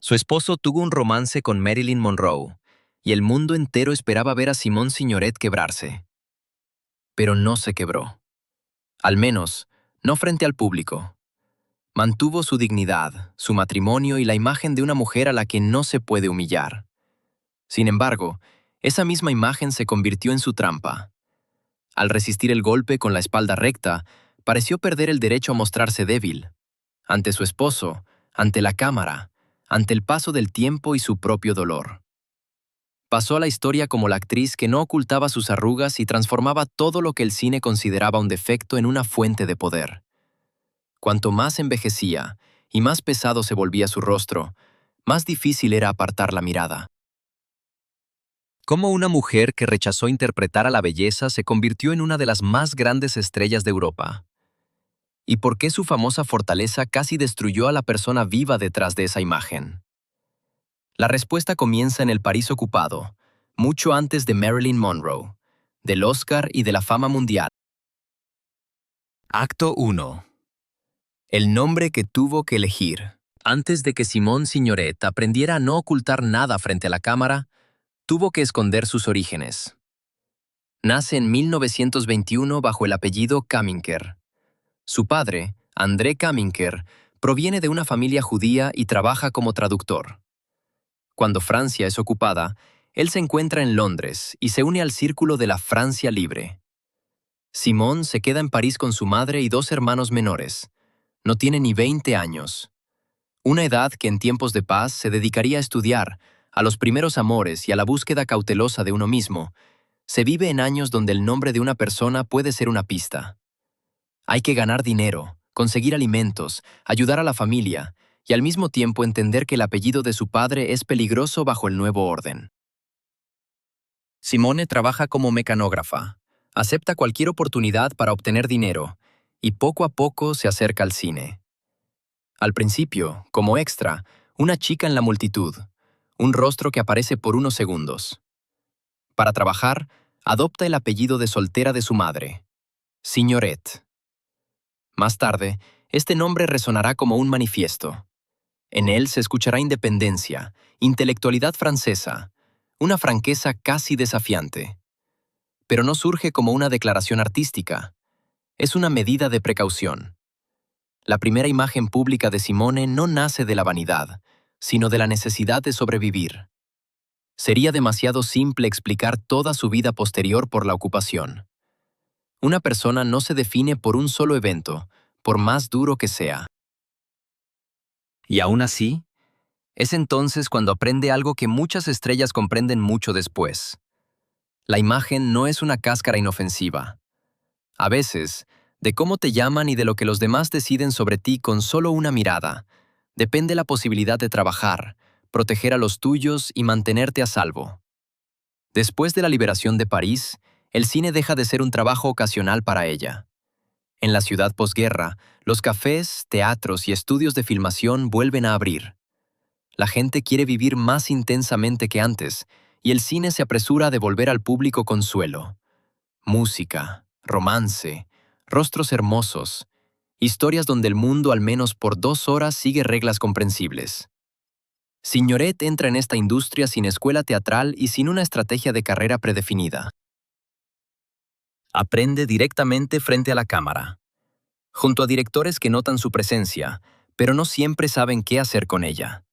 Su esposo tuvo un romance con Marilyn Monroe, y el mundo entero esperaba ver a Simone Signoret quebrarse. Pero no se quebró. Al menos, no frente al público. Mantuvo su dignidad, su matrimonio y la imagen de una mujer a la que no se puede humillar. Sin embargo, esa misma imagen se convirtió en su trampa. Al resistir el golpe con la espalda recta, pareció perder el derecho a mostrarse débil. Ante su esposo, ante la cámara, ante el paso del tiempo y su propio dolor. Pasó a la historia como la actriz que no ocultaba sus arrugas y transformaba todo lo que el cine consideraba un defecto en una fuente de poder. Cuanto más envejecía y más pesado se volvía su rostro, más difícil era apartar la mirada. Cómo una mujer que rechazó interpretar a la belleza se convirtió en una de las más grandes estrellas de Europa. ¿Y por qué su famosa fortaleza casi destruyó a la persona viva detrás de esa imagen? La respuesta comienza en el París ocupado, mucho antes de Marilyn Monroe, del Oscar y de la fama mundial. Acto 1. El nombre que tuvo que elegir. Antes de que Simone Signoret aprendiera a no ocultar nada frente a la cámara, tuvo que esconder sus orígenes. Nace en 1921 bajo el apellido Kaminker. Su padre, André Kaminker, proviene de una familia judía y trabaja como traductor. Cuando Francia es ocupada, él se encuentra en Londres y se une al círculo de la Francia Libre. Simone se queda en París con su madre y dos hermanos menores. No tiene ni 20 años. Una edad que en tiempos de paz se dedicaría a estudiar, a los primeros amores y a la búsqueda cautelosa de uno mismo. Se vive en años donde el nombre de una persona puede ser una pista. Hay que ganar dinero, conseguir alimentos, ayudar a la familia y al mismo tiempo entender que el apellido de su padre es peligroso bajo el nuevo orden. Simone trabaja como mecanógrafa, acepta cualquier oportunidad para obtener dinero y poco a poco se acerca al cine. Al principio, como extra, una chica en la multitud, un rostro que aparece por unos segundos. Para trabajar, adopta el apellido de soltera de su madre, Signoret. Más tarde, este nombre resonará como un manifiesto. En él se escuchará independencia, intelectualidad francesa, una franqueza casi desafiante. Pero no surge como una declaración artística, es una medida de precaución. La primera imagen pública de Simone no nace de la vanidad, sino de la necesidad de sobrevivir. Sería demasiado simple explicar toda su vida posterior por la ocupación. Una persona no se define por un solo evento, por más duro que sea. Y aún así, es entonces cuando aprende algo que muchas estrellas comprenden mucho después. La imagen no es una cáscara inofensiva. A veces, de cómo te llaman y de lo que los demás deciden sobre ti con solo una mirada, depende la posibilidad de trabajar, proteger a los tuyos y mantenerte a salvo. Después de la liberación de París, el cine deja de ser un trabajo ocasional para ella. En la ciudad posguerra, los cafés, teatros y estudios de filmación vuelven a abrir. La gente quiere vivir más intensamente que antes, y el cine se apresura a devolver al público consuelo. Música, romance, rostros hermosos, historias donde el mundo al menos por 2 horas sigue reglas comprensibles. Signoret entra en esta industria sin escuela teatral y sin una estrategia de carrera predefinida. Aprende directamente frente a la cámara, junto a directores que notan su presencia, pero no siempre saben qué hacer con ella.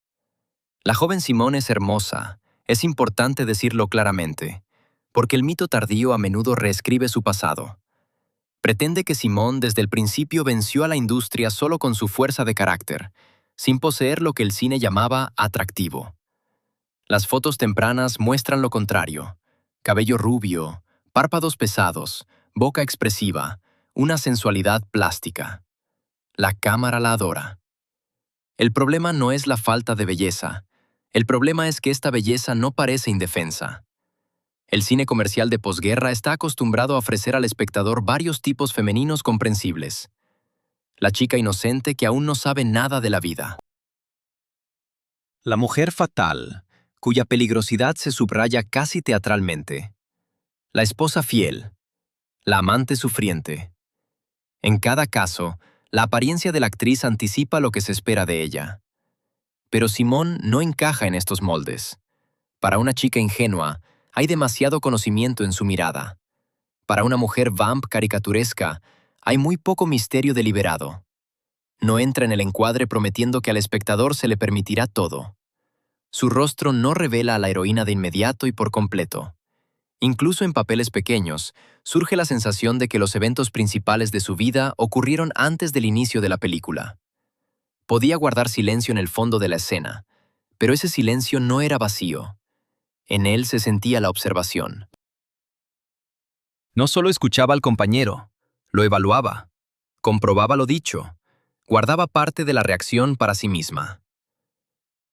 La joven Simone es hermosa, es importante decirlo claramente, porque el mito tardío a menudo reescribe su pasado. Pretende que Simone desde el principio venció a la industria solo con su fuerza de carácter, sin poseer lo que el cine llamaba atractivo. Las fotos tempranas muestran lo contrario: cabello rubio, párpados pesados, boca expresiva, una sensualidad plástica. La cámara la adora. El problema no es la falta de belleza. El problema es que esta belleza no parece indefensa. El cine comercial de posguerra está acostumbrado a ofrecer al espectador varios tipos femeninos comprensibles. La chica inocente que aún no sabe nada de la vida. La mujer fatal, cuya peligrosidad se subraya casi teatralmente. La esposa fiel. La amante sufriente. En cada caso, la apariencia de la actriz anticipa lo que se espera de ella. Pero Simone no encaja en estos moldes. Para una chica ingenua, hay demasiado conocimiento en su mirada. Para una mujer vamp caricaturesca, hay muy poco misterio deliberado. No entra en el encuadre prometiendo que al espectador se le permitirá todo. Su rostro no revela a la heroína de inmediato y por completo. Incluso en papeles pequeños, surge la sensación de que los eventos principales de su vida ocurrieron antes del inicio de la película. Podía guardar silencio en el fondo de la escena, pero ese silencio no era vacío. En él se sentía la observación. No solo escuchaba al compañero, lo evaluaba, comprobaba lo dicho, guardaba parte de la reacción para sí misma.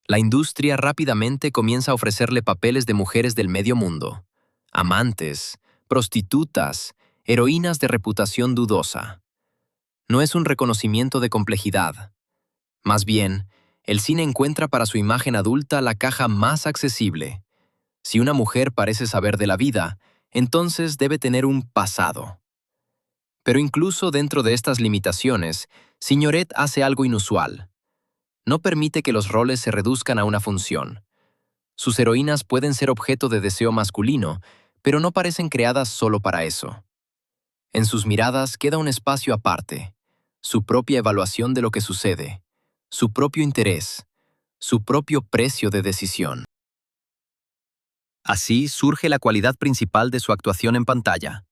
La industria rápidamente comienza a ofrecerle papeles de mujeres del medio mundo, amantes, prostitutas, heroínas de reputación dudosa. No es un reconocimiento de complejidad. Más bien, el cine encuentra para su imagen adulta la caja más accesible. Si una mujer parece saber de la vida, entonces debe tener un pasado. Pero incluso dentro de estas limitaciones, Signoret hace algo inusual. No permite que los roles se reduzcan a una función. Sus heroínas pueden ser objeto de deseo masculino, pero no parecen creadas solo para eso. En sus miradas queda un espacio aparte, su propia evaluación de lo que sucede, su propio interés, su propio precio de decisión. Así surge la cualidad principal de su actuación en pantalla.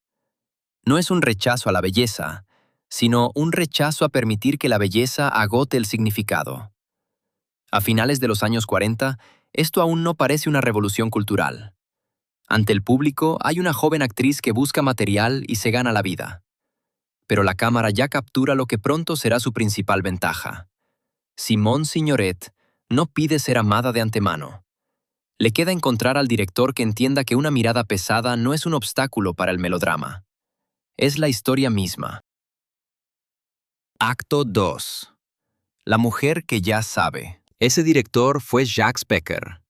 No es un rechazo a la belleza, sino un rechazo a permitir que la belleza agote el significado. A finales de los años 40, esto aún no parece una revolución cultural. Ante el público hay una joven actriz que busca material y se gana la vida. Pero la cámara ya captura lo que pronto será su principal ventaja. Simone Signoret no pide ser amada de antemano. Le queda encontrar al director que entienda que una mirada pesada no es un obstáculo para el melodrama. Es la historia misma. Acto 2. La mujer que ya sabe. Ese director fue Jacques Becker.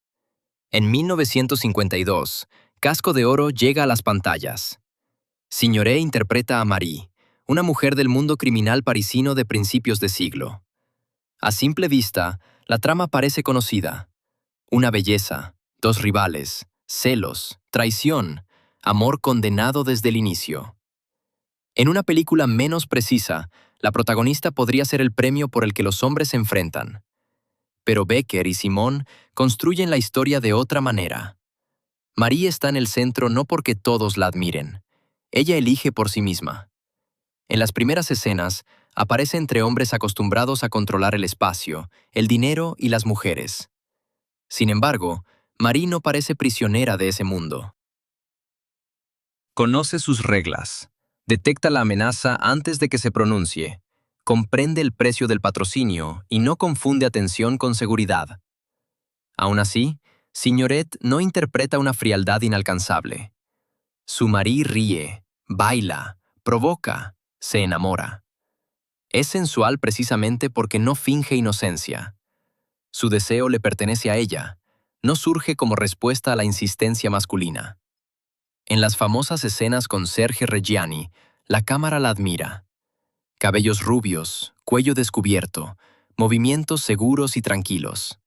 En 1952, Casco de Oro llega a las pantallas. Signoret interpreta a Marie, una mujer del mundo criminal parisino de principios de siglo. A simple vista, la trama parece conocida. Una belleza, dos rivales, celos, traición, amor condenado desde el inicio. En una película menos precisa, la protagonista podría ser el premio por el que los hombres se enfrentan. Pero Becker y Simone construyen la historia de otra manera. Marie está en el centro no porque todos la admiren. Ella elige por sí misma. En las primeras escenas, aparece entre hombres acostumbrados a controlar el espacio, el dinero y las mujeres. Sin embargo, Marie no parece prisionera de ese mundo. Conoce sus reglas. Detecta la amenaza antes de que se pronuncie. Comprende el precio del patrocinio y no confunde atención con seguridad. Aún así, Signoret no interpreta una frialdad inalcanzable. Su Marie ríe, baila, provoca, se enamora. Es sensual precisamente porque no finge inocencia. Su deseo le pertenece a ella, no surge como respuesta a la insistencia masculina. En las famosas escenas con Serge Reggiani, la cámara la admira. Cabellos rubios, cuello descubierto, movimientos seguros y tranquilos.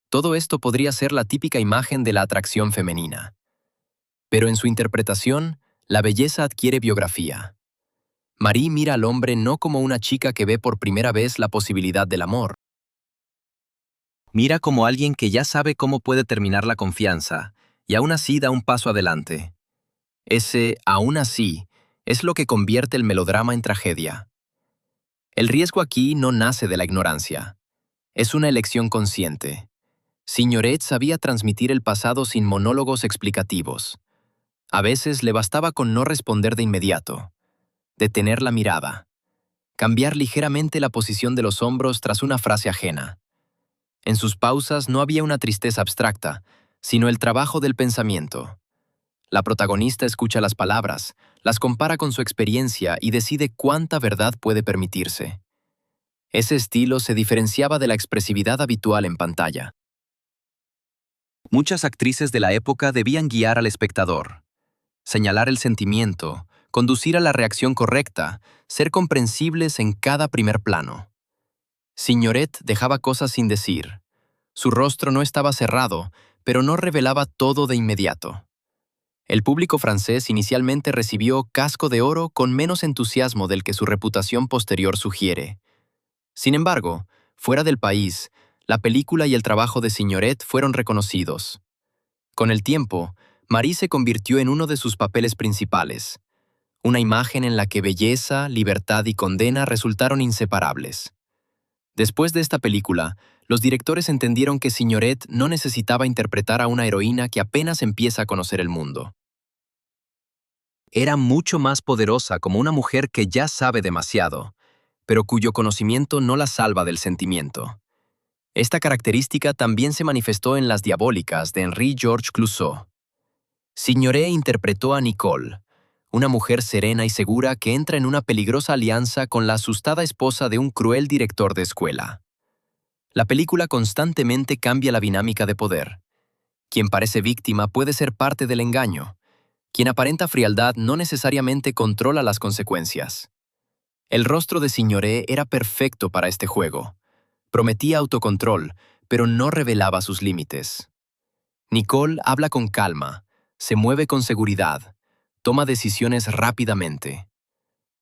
Todo esto podría ser la típica imagen de la atracción femenina. Pero en su interpretación, la belleza adquiere biografía. Marie mira al hombre no como una chica que ve por primera vez la posibilidad del amor. Mira como alguien que ya sabe cómo puede terminar la confianza, y aún así da un paso adelante. Ese aún así es lo que convierte el melodrama en tragedia. El riesgo aquí no nace de la ignorancia. Es una elección consciente. Signoret sabía transmitir el pasado sin monólogos explicativos. A veces le bastaba con no responder de inmediato, detener la mirada, cambiar ligeramente la posición de los hombros tras una frase ajena. En sus pausas no había una tristeza abstracta, sino el trabajo del pensamiento. La protagonista escucha las palabras, las compara con su experiencia y decide cuánta verdad puede permitirse. Ese estilo se diferenciaba de la expresividad habitual en pantalla. Muchas actrices de la época debían guiar al espectador, señalar el sentimiento, conducir a la reacción correcta, ser comprensibles en cada primer plano. Signoret dejaba cosas sin decir, Su rostro no estaba cerrado, pero no revelaba todo de inmediato. El público francés inicialmente recibió Casco de Oro con menos entusiasmo del que su reputación posterior sugiere. Sin embargo, fuera del país, la película y el trabajo de Signoret fueron reconocidos. Con el tiempo, Marie se convirtió en uno de sus papeles principales, una imagen en la que belleza, libertad y condena resultaron inseparables. Después de esta película, los directores entendieron que Signoret no necesitaba interpretar a una heroína que apenas empieza a conocer el mundo. Era mucho más poderosa como una mujer que ya sabe demasiado, pero cuyo conocimiento no la salva del sentimiento. Esta característica también se manifestó en Las Diabólicas de Henri-Georges Clouzot. Signoret interpretó a Nicole, una mujer serena y segura que entra en una peligrosa alianza con la asustada esposa de un cruel director de escuela. La película constantemente cambia la dinámica de poder. Quien parece víctima puede ser parte del engaño. Quien aparenta frialdad no necesariamente controla las consecuencias. El rostro de Signoret era perfecto para este juego. Prometía autocontrol, pero no revelaba sus límites. Nicole habla con calma, se mueve con seguridad, toma decisiones rápidamente.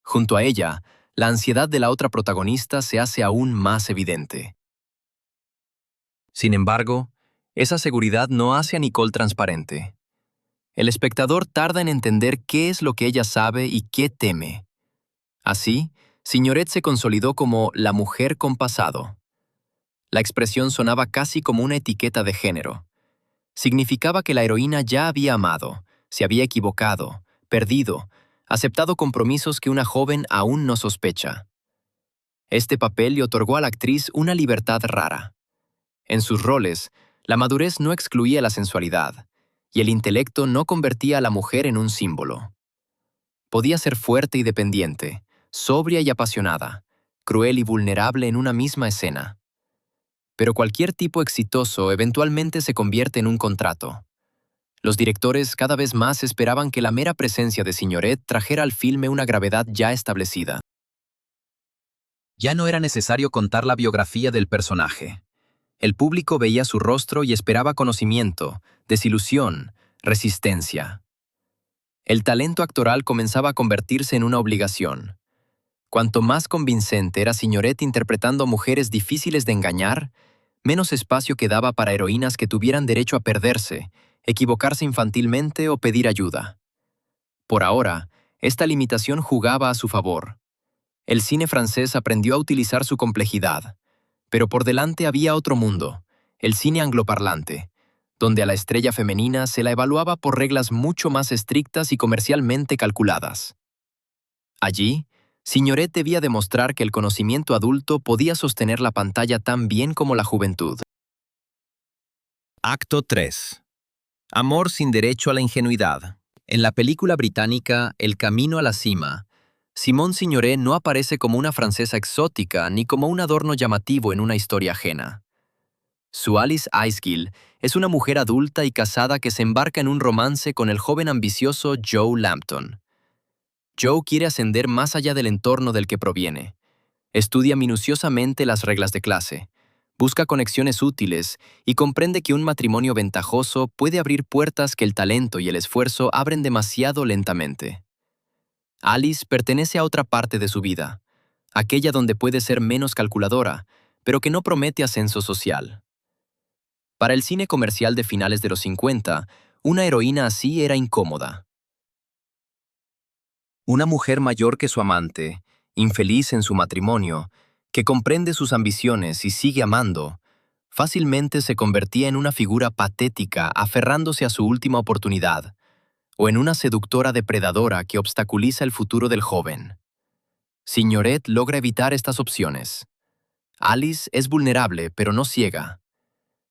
Junto a ella, la ansiedad de la otra protagonista se hace aún más evidente. Sin embargo, esa seguridad no hace a Nicole transparente. El espectador tarda en entender qué es lo que ella sabe y qué teme. Así, Signoret se consolidó como la mujer con pasado. La expresión sonaba casi como una etiqueta de género. Significaba que la heroína ya había amado, se había equivocado, perdido, aceptado compromisos que una joven aún no sospecha. Este papel le otorgó a la actriz una libertad rara. En sus roles, la madurez no excluía la sensualidad, y el intelecto no convertía a la mujer en un símbolo. Podía ser fuerte y dependiente, sobria y apasionada, cruel y vulnerable en una misma escena. Pero cualquier tipo exitoso eventualmente se convierte en un contrato. Los directores cada vez más esperaban que la mera presencia de Signoret trajera al filme una gravedad ya establecida. Ya no era necesario contar la biografía del personaje. El público veía su rostro y esperaba conocimiento, desilusión, resistencia. El talento actoral comenzaba a convertirse en una obligación. Cuanto más convincente era Signoret interpretando a mujeres difíciles de engañar, menos espacio quedaba para heroínas que tuvieran derecho a perderse, equivocarse infantilmente o pedir ayuda. Por ahora, esta limitación jugaba a su favor. El cine francés aprendió a utilizar su complejidad, pero por delante había otro mundo, el cine angloparlante, donde a la estrella femenina se la evaluaba por reglas mucho más estrictas y comercialmente calculadas. Allí, Signoret debía demostrar que el conocimiento adulto podía sostener la pantalla tan bien como la juventud. Acto 3. Amor sin derecho a la ingenuidad. En la película británica El camino a la cima, Simone Signoret no aparece como una francesa exótica ni como un adorno llamativo en una historia ajena. Su Alice Icegill es una mujer adulta y casada que se embarca en un romance con el joven ambicioso Joe Lampton. Joe quiere ascender más allá del entorno del que proviene. Estudia minuciosamente las reglas de clase, busca conexiones útiles y comprende que un matrimonio ventajoso puede abrir puertas que el talento y el esfuerzo abren demasiado lentamente. Alice pertenece a otra parte de su vida, aquella donde puede ser menos calculadora, pero que no promete ascenso social. Para el cine comercial de finales de los 50, una heroína así era incómoda. Una mujer mayor que su amante, infeliz en su matrimonio, que comprende sus ambiciones y sigue amando, fácilmente se convertía en una figura patética aferrándose a su última oportunidad, o en una seductora depredadora que obstaculiza el futuro del joven. Signoret logra evitar estas opciones. Alice es vulnerable, pero no ciega.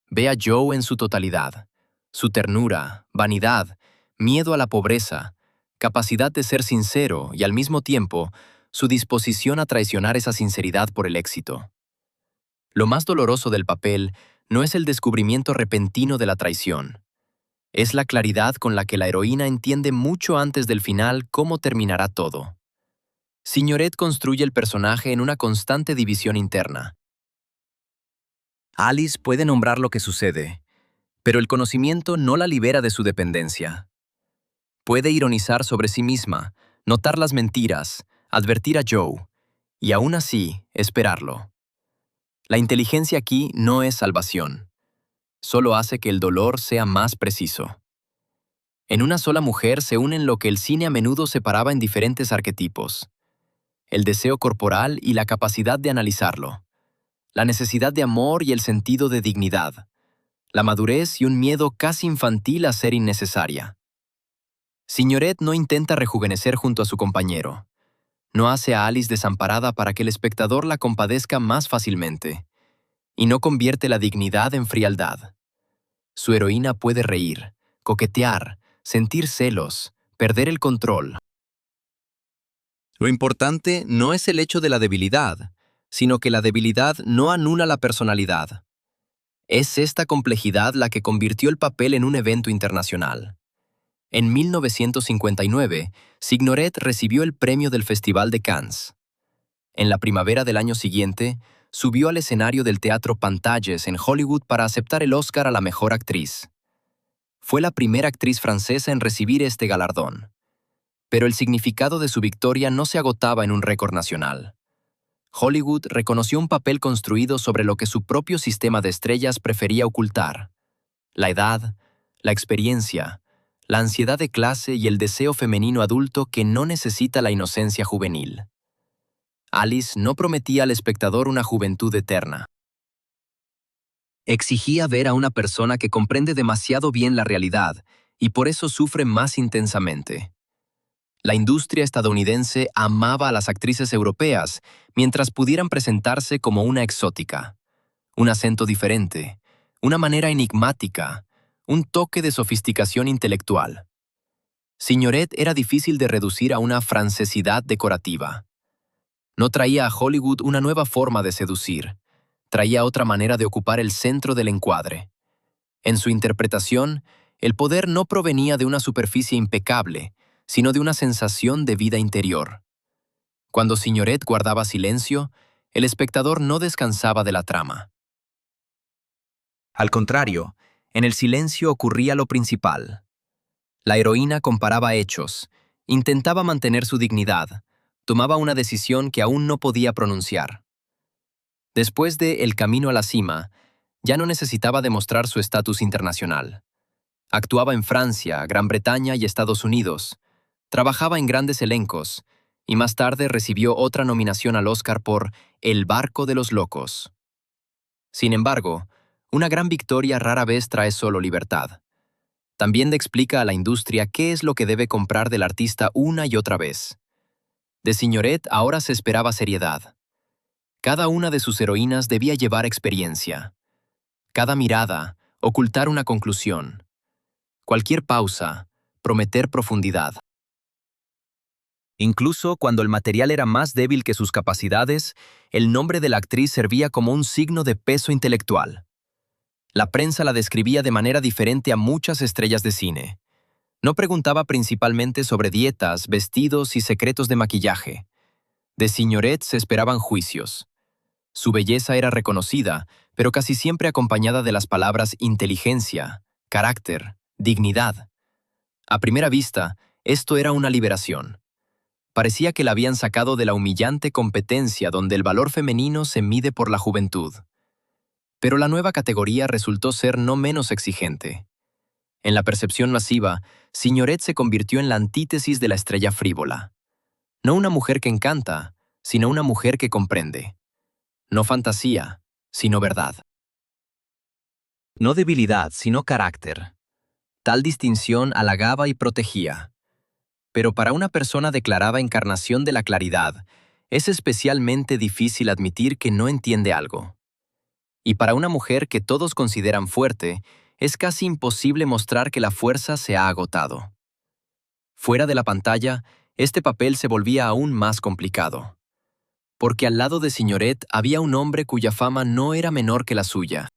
Ve a Joe en su totalidad, su ternura, vanidad, miedo a la pobreza, capacidad de ser sincero y al mismo tiempo su disposición a traicionar esa sinceridad por el éxito. Lo más doloroso del papel no es el descubrimiento repentino de la traición. Es la claridad con la que la heroína entiende mucho antes del final cómo terminará todo. Signoret construye el personaje en una constante división interna. Alice puede nombrar lo que sucede, pero el conocimiento no la libera de su dependencia. Puede ironizar sobre sí misma, notar las mentiras, advertir a Joe, y aún así esperarlo. La inteligencia aquí no es salvación, solo hace que el dolor sea más preciso. En una sola mujer se unen lo que el cine a menudo separaba en diferentes arquetipos: el deseo corporal y la capacidad de analizarlo, la necesidad de amor y el sentido de dignidad, la madurez y un miedo casi infantil a ser innecesaria. Signoret no intenta rejuvenecer junto a su compañero. No hace a Alice desamparada para que el espectador la compadezca más fácilmente, y no convierte la dignidad en frialdad. Su heroína puede reír, coquetear, sentir celos, perder el control. Lo importante no es el hecho de la debilidad, sino que la debilidad no anula la personalidad. Es esta complejidad la que convirtió el papel en un evento internacional. En 1959, Signoret recibió el premio del Festival de Cannes. En la primavera del año siguiente, subió al escenario del Teatro Pantalles en Hollywood para aceptar el Oscar a la mejor actriz. Fue la primera actriz francesa en recibir este galardón. Pero el significado de su victoria no se agotaba en un récord nacional. Hollywood reconoció un papel construido sobre lo que su propio sistema de estrellas prefería ocultar: la edad, la experiencia, la ansiedad de clase y el deseo femenino adulto que no necesita la inocencia juvenil. Alice no prometía al espectador una juventud eterna. Exigía ver a una persona que comprende demasiado bien la realidad y por eso sufre más intensamente. La industria estadounidense amaba a las actrices europeas mientras pudieran presentarse como una exótica. Un acento diferente, una manera enigmática, un toque de sofisticación intelectual. Signoret era difícil de reducir a una francesidad decorativa. No traía a Hollywood una nueva forma de seducir, traía otra manera de ocupar el centro del encuadre. En su interpretación, el poder no provenía de una superficie impecable, sino de una sensación de vida interior. Cuando Signoret guardaba silencio, el espectador no descansaba de la trama. Al contrario, en el silencio ocurría lo principal. La heroína comparaba hechos, intentaba mantener su dignidad, tomaba una decisión que aún no podía pronunciar. Después de El camino a la cima, ya no necesitaba demostrar su estatus internacional. Actuaba en Francia, Gran Bretaña y Estados Unidos. Trabajaba en grandes elencos, y más tarde recibió otra nominación al Oscar por El barco de los locos. Sin embargo, una gran victoria rara vez trae solo libertad. También le explica a la industria qué es lo que debe comprar del artista una y otra vez. De Signoret ahora se esperaba seriedad. Cada una de sus heroínas debía llevar experiencia. Cada mirada, ocultar una conclusión. Cualquier pausa, prometer profundidad. Incluso cuando el material era más débil que sus capacidades, el nombre de la actriz servía como un signo de peso intelectual. La prensa la describía de manera diferente a muchas estrellas de cine. No preguntaba principalmente sobre dietas, vestidos y secretos de maquillaje. De Signoret se esperaban juicios. Su belleza era reconocida, pero casi siempre acompañada de las palabras inteligencia, carácter, dignidad. A primera vista, esto era una liberación. Parecía que la habían sacado de la humillante competencia donde el valor femenino se mide por la juventud. Pero la nueva categoría resultó ser no menos exigente. En la percepción masiva, Signoret se convirtió en la antítesis de la estrella frívola. No una mujer que encanta, sino una mujer que comprende. No fantasía, sino verdad. No debilidad, sino carácter. Tal distinción halagaba y protegía. Pero para una persona declarada encarnación de la claridad, es especialmente difícil admitir que no entiende algo. Y para una mujer que todos consideran fuerte, es casi imposible mostrar que la fuerza se ha agotado. Fuera de la pantalla, este papel se volvía aún más complicado. Porque al lado de Signoret había un hombre cuya fama no era menor que la suya.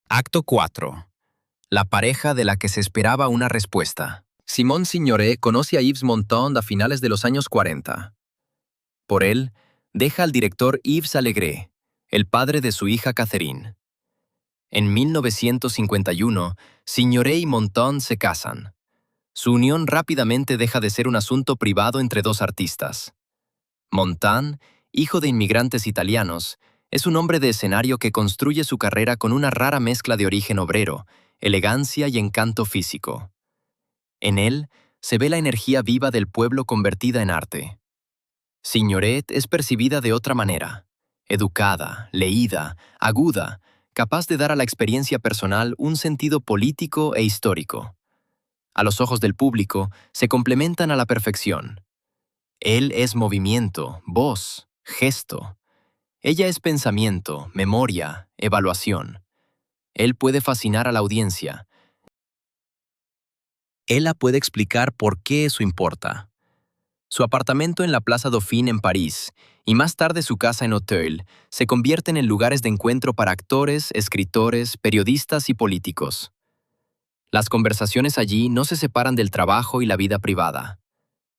Acto 4. La pareja de la que se esperaba una respuesta. Simone Signoret conoce a Yves Montand a finales de los años 40. Por él, deja al director Yves Allégret, el padre de su hija Catherine. En 1951, Signoret y Montand se casan. Su unión rápidamente deja de ser un asunto privado entre dos artistas. Montand, hijo de inmigrantes italianos, es un hombre de escenario que construye su carrera con una rara mezcla de origen obrero, elegancia y encanto físico. En él se ve la energía viva del pueblo convertida en arte. Signoret es percibida de otra manera, educada, leída, aguda, capaz de dar a la experiencia personal un sentido político e histórico. A los ojos del público, se complementan a la perfección. Él es movimiento, voz, gesto. Ella es pensamiento, memoria, evaluación. Él puede fascinar a la audiencia. Ella puede explicar por qué eso importa. Su apartamento en la Plaza Dauphine en París y más tarde su casa en Auteuil se convierten en lugares de encuentro para actores, escritores, periodistas y políticos. Las conversaciones allí no se separan del trabajo y la vida privada.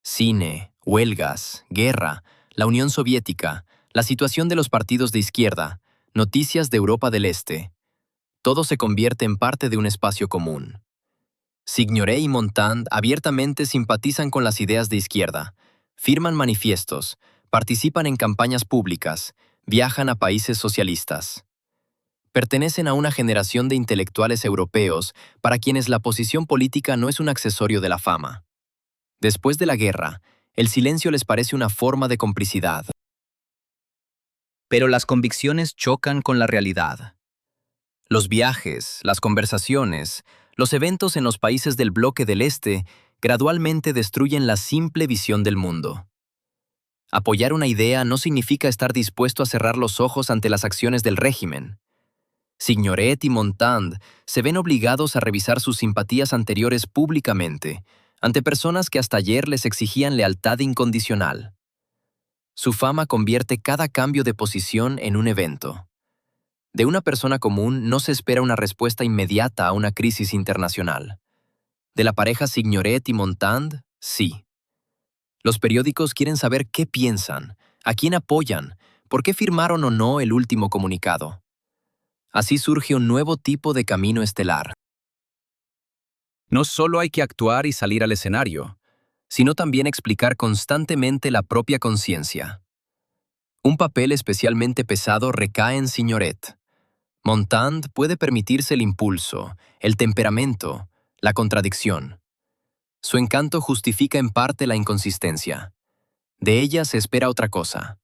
Cine, huelgas, guerra, la Unión Soviética, la situación de los partidos de izquierda, noticias de Europa del Este. Todo se convierte en parte de un espacio común. Signoret y Montand abiertamente simpatizan con las ideas de izquierda, firman manifiestos, participan en campañas públicas, viajan a países socialistas. Pertenecen a una generación de intelectuales europeos para quienes la posición política no es un accesorio de la fama. Después de la guerra, el silencio les parece una forma de complicidad. Pero las convicciones chocan con la realidad. Los viajes, las conversaciones, los eventos en los países del bloque del Este gradualmente destruyen la simple visión del mundo. Apoyar una idea no significa estar dispuesto a cerrar los ojos ante las acciones del régimen. Signoret y Montand se ven obligados a revisar sus simpatías anteriores públicamente, ante personas que hasta ayer les exigían lealtad incondicional. Su fama convierte cada cambio de posición en un evento. De una persona común no se espera una respuesta inmediata a una crisis internacional. De la pareja Signoret y Montand, sí. Los periódicos quieren saber qué piensan, a quién apoyan, por qué firmaron o no el último comunicado. Así surge un nuevo tipo de camino estelar. No solo hay que actuar y salir al escenario, sino también explicar constantemente la propia conciencia. Un papel especialmente pesado recae en Signoret. Montand puede permitirse el impulso, el temperamento, la contradicción. Su encanto justifica en parte la inconsistencia. De ella se espera otra cosa: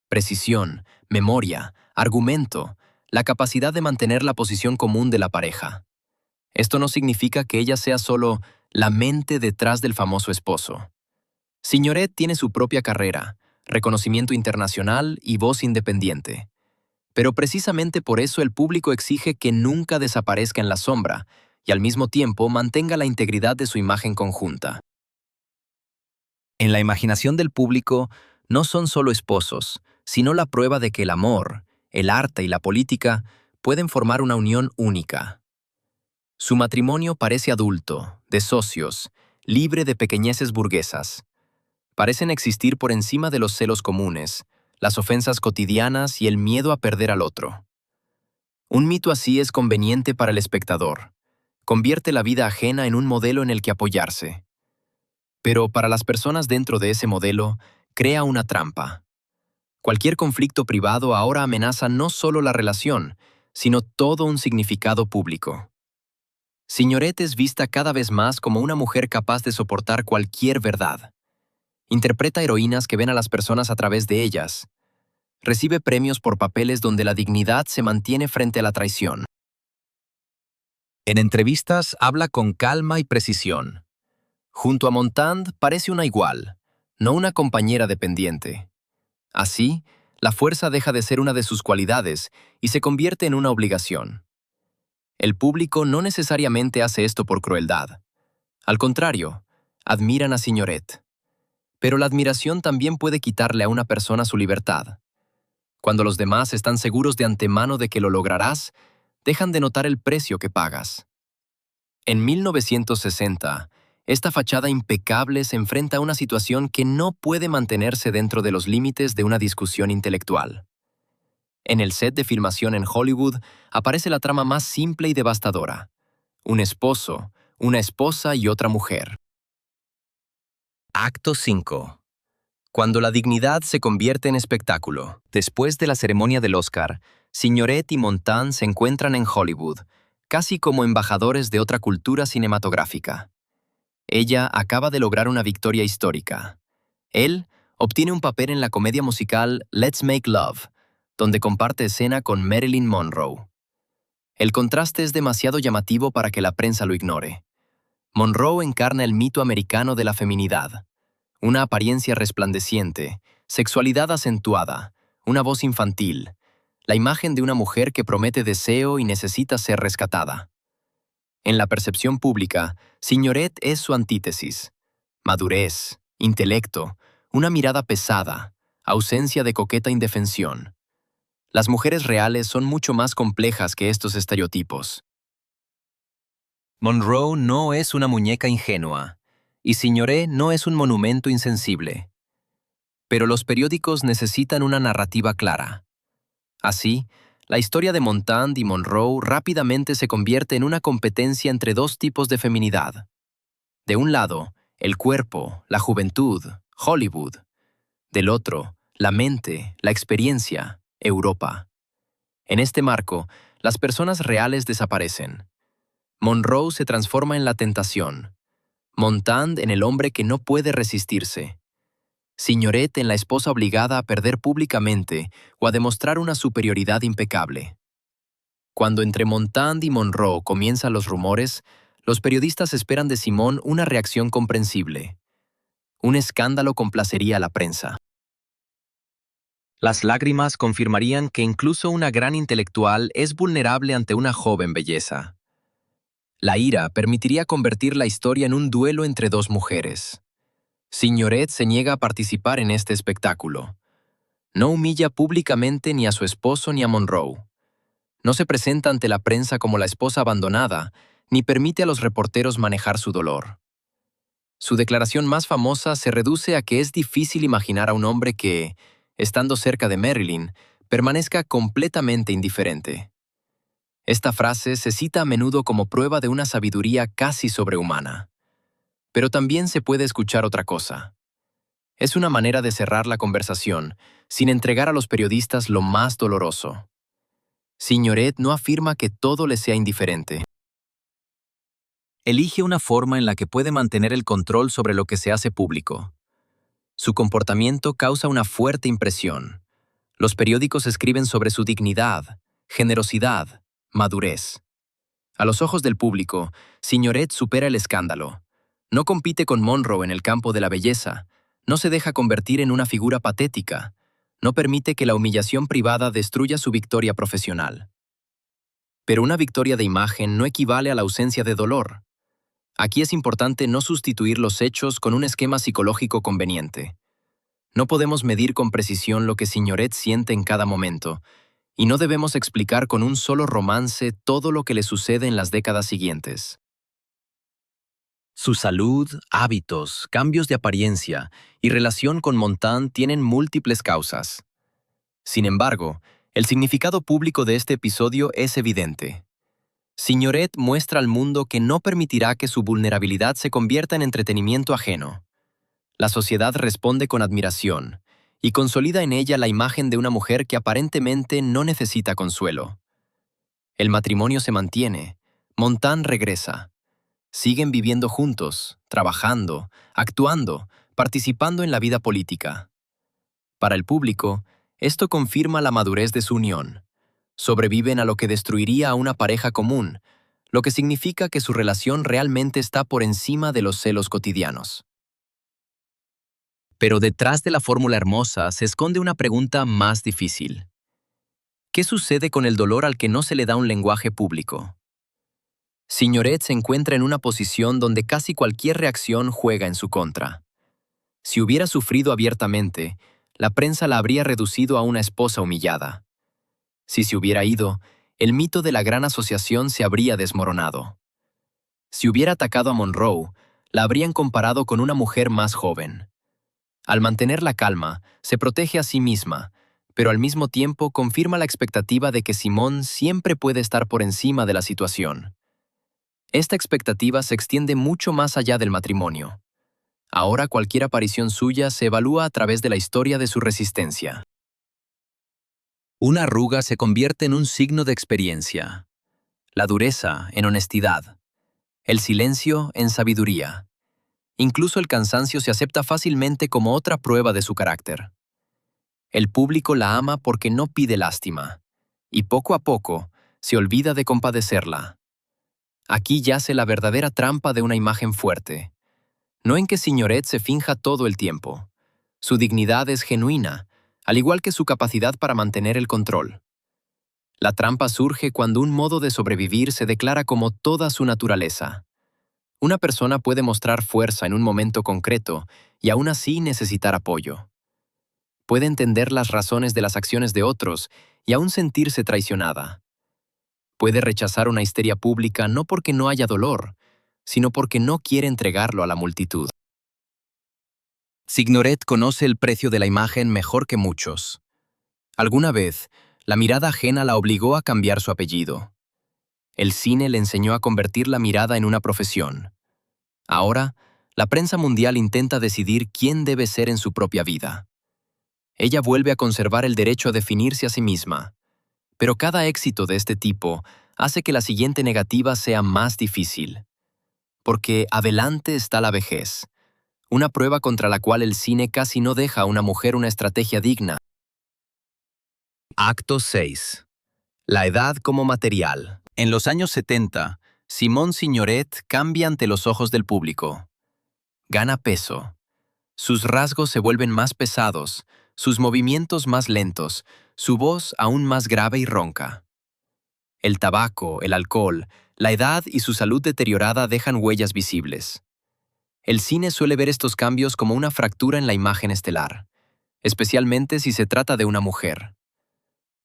precisión, memoria, argumento, la capacidad de mantener la posición común de la pareja. Esto no significa que ella sea solo la mente detrás del famoso esposo. Signoret tiene su propia carrera, reconocimiento internacional y voz independiente. Pero precisamente por eso el público exige que nunca desaparezca en la sombra y al mismo tiempo mantenga la integridad de su imagen conjunta. En la imaginación del público no son solo esposos, sino la prueba de que el amor, el arte y la política pueden formar una unión única. Su matrimonio parece adulto, de socios, libre de pequeñeces burguesas. Parecen existir por encima de los celos comunes, las ofensas cotidianas y el miedo a perder al otro. Un mito así es conveniente para el espectador. Convierte la vida ajena en un modelo en el que apoyarse. Pero para las personas dentro de ese modelo, crea una trampa. Cualquier conflicto privado ahora amenaza no solo la relación, sino todo un significado público. Signoret es vista cada vez más como una mujer capaz de soportar cualquier verdad. Interpreta heroínas que ven a las personas a través de ellas. Recibe premios por papeles donde la dignidad se mantiene frente a la traición. En entrevistas habla con calma y precisión. Junto a Montand parece una igual, no una compañera dependiente. Así, la fuerza deja de ser una de sus cualidades y se convierte en una obligación. El público no necesariamente hace esto por crueldad. Al contrario, admiran a Signoret. Pero la admiración también puede quitarle a una persona su libertad. Cuando los demás están seguros de antemano de que lo lograrás, dejan de notar el precio que pagas. En 1960, esta fachada impecable se enfrenta a una situación que no puede mantenerse dentro de los límites de una discusión intelectual. En el set de filmación en Hollywood aparece la trama más simple y devastadora. Un esposo, una esposa y otra mujer. Acto 5. Cuando la dignidad se convierte en espectáculo. Después de la ceremonia del Oscar, Signoret y Montand se encuentran en Hollywood, casi como embajadores de otra cultura cinematográfica. Ella acaba de lograr una victoria histórica. Él obtiene un papel en la comedia musical Let's Make Love, donde comparte escena con Marilyn Monroe. El contraste es demasiado llamativo para que la prensa lo ignore. Monroe encarna el mito americano de la feminidad. Una apariencia resplandeciente, sexualidad acentuada, una voz infantil, la imagen de una mujer que promete deseo y necesita ser rescatada. En la percepción pública, Signoret es su antítesis. Madurez, intelecto, una mirada pesada, ausencia de coqueta indefensión. Las mujeres reales son mucho más complejas que estos estereotipos. Monroe no es una muñeca ingenua, y Signoret no es un monumento insensible. Pero los periódicos necesitan una narrativa clara. Así, la historia de Montand y Monroe rápidamente se convierte en una competencia entre dos tipos de feminidad. De un lado, el cuerpo, la juventud, Hollywood. Del otro, la mente, la experiencia, Europa. En este marco, las personas reales desaparecen. Monroe se transforma en la tentación. Montand en el hombre que no puede resistirse. Signoret en la esposa obligada a perder públicamente o a demostrar una superioridad impecable. Cuando entre Montand y Monroe comienzan los rumores, los periodistas esperan de Simone una reacción comprensible. Un escándalo complacería a la prensa. Las lágrimas confirmarían que incluso una gran intelectual es vulnerable ante una joven belleza. La ira permitiría convertir la historia en un duelo entre dos mujeres. Signoret se niega a participar en este espectáculo. No humilla públicamente ni a su esposo ni a Monroe. No se presenta ante la prensa como la esposa abandonada, ni permite a los reporteros manejar su dolor. Su declaración más famosa se reduce a que es difícil imaginar a un hombre que, estando cerca de Marilyn, permanezca completamente indiferente. Esta frase se cita a menudo como prueba de una sabiduría casi sobrehumana. Pero también se puede escuchar otra cosa. Es una manera de cerrar la conversación, sin entregar a los periodistas lo más doloroso. Signoret no afirma que todo le sea indiferente. Elige una forma en la que puede mantener el control sobre lo que se hace público. Su comportamiento causa una fuerte impresión. Los periódicos escriben sobre su dignidad, generosidad, madurez. A los ojos del público, Signoret supera el escándalo. No compite con Monroe en el campo de la belleza, no se deja convertir en una figura patética, no permite que la humillación privada destruya su victoria profesional. Pero una victoria de imagen no equivale a la ausencia de dolor. Aquí es importante no sustituir los hechos con un esquema psicológico conveniente. No podemos medir con precisión lo que Signoret siente en cada momento, y no debemos explicar con un solo romance todo lo que le sucede en las décadas siguientes. Su salud, hábitos, cambios de apariencia y relación con Montand tienen múltiples causas. Sin embargo, el significado público de este episodio es evidente. Signoret muestra al mundo que no permitirá que su vulnerabilidad se convierta en entretenimiento ajeno. La sociedad responde con admiración y consolida en ella la imagen de una mujer que aparentemente no necesita consuelo. El matrimonio se mantiene, Montand regresa. Siguen viviendo juntos, trabajando, actuando, participando en la vida política. Para el público, esto confirma la madurez de su unión. Sobreviven a lo que destruiría a una pareja común, lo que significa que su relación realmente está por encima de los celos cotidianos. Pero detrás de la fórmula hermosa se esconde una pregunta más difícil. ¿Qué sucede con el dolor al que no se le da un lenguaje público? Signoret se encuentra en una posición donde casi cualquier reacción juega en su contra. Si hubiera sufrido abiertamente, la prensa la habría reducido a una esposa humillada. Si se hubiera ido, el mito de la gran asociación se habría desmoronado. Si hubiera atacado a Monroe, la habrían comparado con una mujer más joven. Al mantener la calma, se protege a sí misma, pero al mismo tiempo confirma la expectativa de que Simón siempre puede estar por encima de la situación. Esta expectativa se extiende mucho más allá del matrimonio. Ahora cualquier aparición suya se evalúa a través de la historia de su resistencia. Una arruga se convierte en un signo de experiencia. La dureza en honestidad. El silencio en sabiduría. Incluso el cansancio se acepta fácilmente como otra prueba de su carácter. El público la ama porque no pide lástima, y poco a poco se olvida de compadecerla. Aquí yace la verdadera trampa de una imagen fuerte. No en que Signoret se finja todo el tiempo. Su dignidad es genuina, al igual que su capacidad para mantener el control. La trampa surge cuando un modo de sobrevivir se declara como toda su naturaleza. Una persona puede mostrar fuerza en un momento concreto y aún así necesitar apoyo. Puede entender las razones de las acciones de otros y aún sentirse traicionada. Puede rechazar una histeria pública no porque no haya dolor, sino porque no quiere entregarlo a la multitud. Signoret conoce el precio de la imagen mejor que muchos. Alguna vez, la mirada ajena la obligó a cambiar su apellido. El cine le enseñó a convertir la mirada en una profesión. Ahora, la prensa mundial intenta decidir quién debe ser en su propia vida. Ella vuelve a conservar el derecho a definirse a sí misma. Pero cada éxito de este tipo hace que la siguiente negativa sea más difícil. Porque adelante está la vejez, una prueba contra la cual el cine casi no deja a una mujer una estrategia digna. Acto 6. La edad como material. En los años 70, Simón Signoret cambia ante los ojos del público. Gana peso. Sus rasgos se vuelven más pesados, sus movimientos más lentos, su voz aún más grave y ronca. El tabaco, el alcohol, la edad y su salud deteriorada dejan huellas visibles. El cine suele ver estos cambios como una fractura en la imagen estelar, especialmente si se trata de una mujer.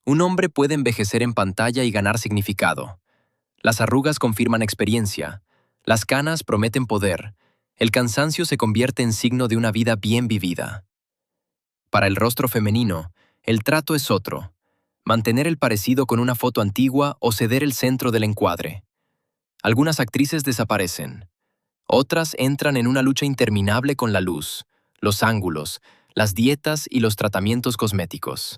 Un hombre puede envejecer en pantalla y ganar significado. Las arrugas confirman experiencia, las canas prometen poder, el cansancio se convierte en signo de una vida bien vivida. Para el rostro femenino, el trato es otro: mantener el parecido con una foto antigua o ceder el centro del encuadre. Algunas actrices desaparecen. Otras entran en una lucha interminable con la luz, los ángulos, las dietas y los tratamientos cosméticos.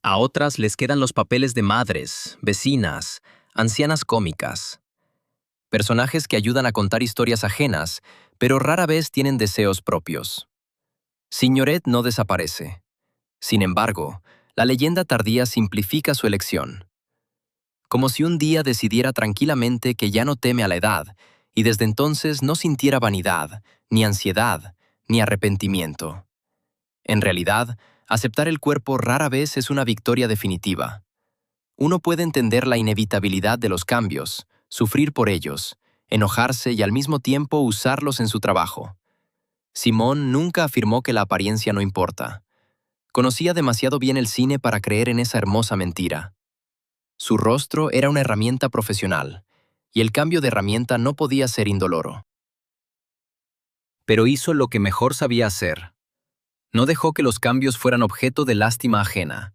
A otras les quedan los papeles de madres, vecinas, ancianas cómicas. Personajes que ayudan a contar historias ajenas, pero rara vez tienen deseos propios. Signoret no desaparece. Sin embargo, la leyenda tardía simplifica su elección. Como si un día decidiera tranquilamente que ya no teme a la edad, y desde entonces no sintiera vanidad, ni ansiedad, ni arrepentimiento. En realidad, aceptar el cuerpo rara vez es una victoria definitiva. Uno puede entender la inevitabilidad de los cambios, sufrir por ellos, enojarse y al mismo tiempo usarlos en su trabajo. Simón nunca afirmó que la apariencia no importa. Conocía demasiado bien el cine para creer en esa hermosa mentira. Su rostro era una herramienta profesional, y el cambio de herramienta no podía ser indoloro. Pero hizo lo que mejor sabía hacer. No dejó que los cambios fueran objeto de lástima ajena.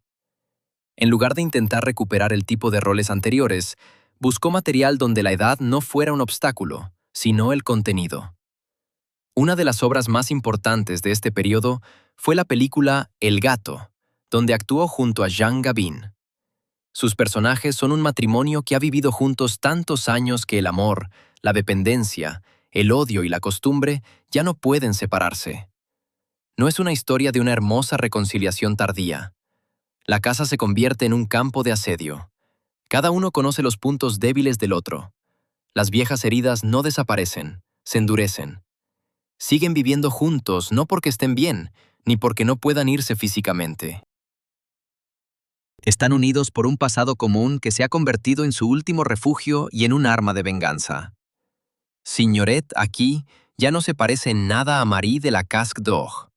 En lugar de intentar recuperar el tipo de roles anteriores, buscó material donde la edad no fuera un obstáculo, sino el contenido. Una de las obras más importantes de este periodo fue la película El gato, donde actuó junto a Jean Gabin. Sus personajes son un matrimonio que ha vivido juntos tantos años que el amor, la dependencia, el odio y la costumbre ya no pueden separarse. No es una historia de una hermosa reconciliación tardía. La casa se convierte en un campo de asedio. Cada uno conoce los puntos débiles del otro. Las viejas heridas no desaparecen, se endurecen. Siguen viviendo juntos no porque estén bien, ni porque no puedan irse físicamente. Están unidos por un pasado común que se ha convertido en su último refugio y en un arma de venganza. Signoret, aquí, ya no se parece en nada a Marie de la Casque d'Or,